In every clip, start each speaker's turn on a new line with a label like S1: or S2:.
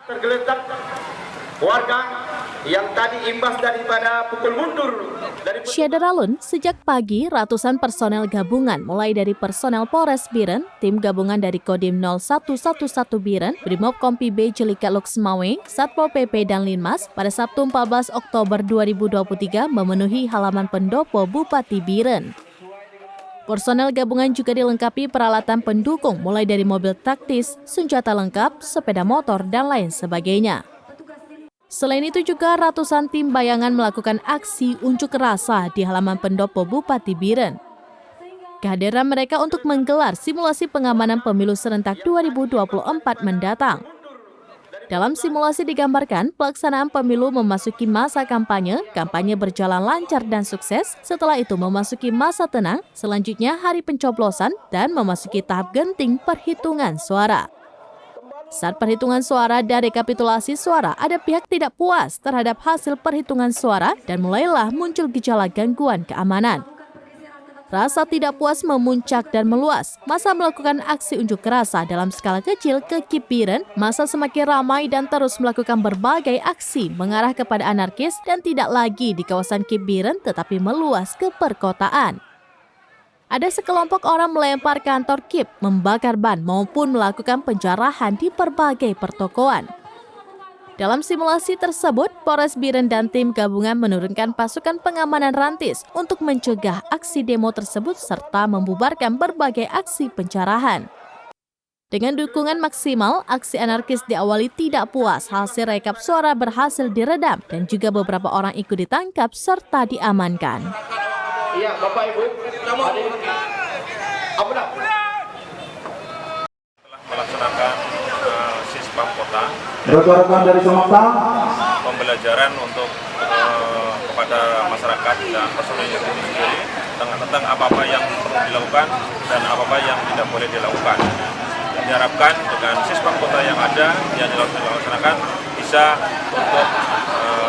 S1: Tergeletak warga yang tadi imbas daripada pukul mundur.
S2: Syederalun, sejak pagi ratusan personel gabungan mulai dari personel Polres Biren, tim gabungan dari Kodim 0111 Biren, Brimob Kompi B Jelika Luxmawe, Satpol PP dan Linmas pada Sabtu 14 Oktober 2023 memenuhi halaman pendopo Bupati Biren. Personel gabungan juga dilengkapi peralatan pendukung mulai dari mobil taktis, senjata lengkap, sepeda motor, dan lain sebagainya. Selain itu juga ratusan tim bayangan melakukan aksi unjuk rasa di halaman pendopo Bupati Biren. Kehadiran mereka untuk menggelar simulasi pengamanan pemilu serentak 2024 mendatang. Dalam simulasi digambarkan, pelaksanaan pemilu memasuki masa kampanye berjalan lancar dan sukses, setelah itu memasuki masa tenang, selanjutnya hari pencoblosan, dan memasuki tahap genting perhitungan suara. Saat perhitungan suara dan rekapitulasi suara, ada pihak tidak puas terhadap hasil perhitungan suara dan mulailah muncul gejala gangguan keamanan. Rasa tidak puas memuncak dan meluas. Massa melakukan aksi unjuk rasa dalam skala kecil ke KIP Biren. Massa semakin ramai dan terus melakukan berbagai aksi mengarah kepada anarkis dan tidak lagi di kawasan KIP Biren tetapi meluas ke perkotaan. Ada sekelompok orang melempar kantor KIP, membakar ban maupun melakukan penjarahan di berbagai pertokoan. Dalam simulasi tersebut, Polres Biren dan tim gabungan menurunkan pasukan pengamanan rantis untuk mencegah aksi demo tersebut serta membubarkan berbagai aksi pencarahan. Dengan dukungan maksimal, aksi anarkis diawali tidak puas, hasil rekap suara berhasil diredam dan juga beberapa orang ikut ditangkap serta diamankan.
S1: Iya, Bapak Ibu,
S3: melaksanakan Sispam Kota
S4: rekan-rekan dari Sumatera
S3: pembelajaran untuk kepada masyarakat dan personil yang sendiri tentang apa-apa yang perlu dilakukan dan apa-apa yang tidak boleh dilakukan. Diharapkan dengan Sispam Kota yang ada yang dilaksanakan bisa untuk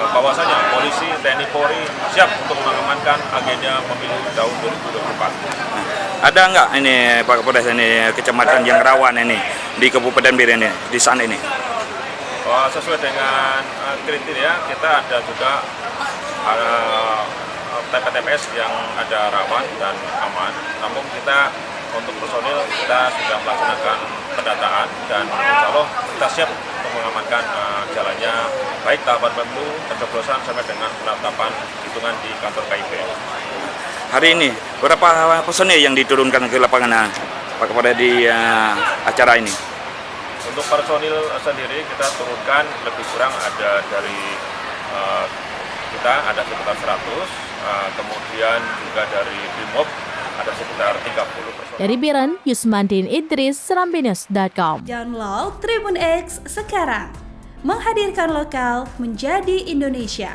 S3: bahwasanya polisi, TNI, Polri siap untuk mengamankan agenda pemilu tahun 2024.
S5: Ada nggak ini Pak Kapolres ini kecamatan yang rawan ini di Kabupaten Biren ini di sana ini?
S3: Sesuai dengan kriteria kita ada juga TPS yang ada rawan dan aman. Namun kita untuk personil kita sudah melaksanakan pendataan dan insya Allah kita siap untuk mengamankan jalannya baik tahapan pemilu, pencoblosan sampai dengan penetapan hitungan di kantor KIP.
S5: Hari ini berapa personil yang diturunkan ke lapangan Pak Kapolres di acara ini?
S3: Untuk personil sendiri kita turunkan lebih kurang ada dari kita ada sekitar 100, kemudian juga dari Brimob ada sekitar 30 personil.
S2: Dari Biren, Yusmandin Idris, Serambinews.com.
S6: Download Tribun X sekarang, menghadirkan lokal menjadi Indonesia.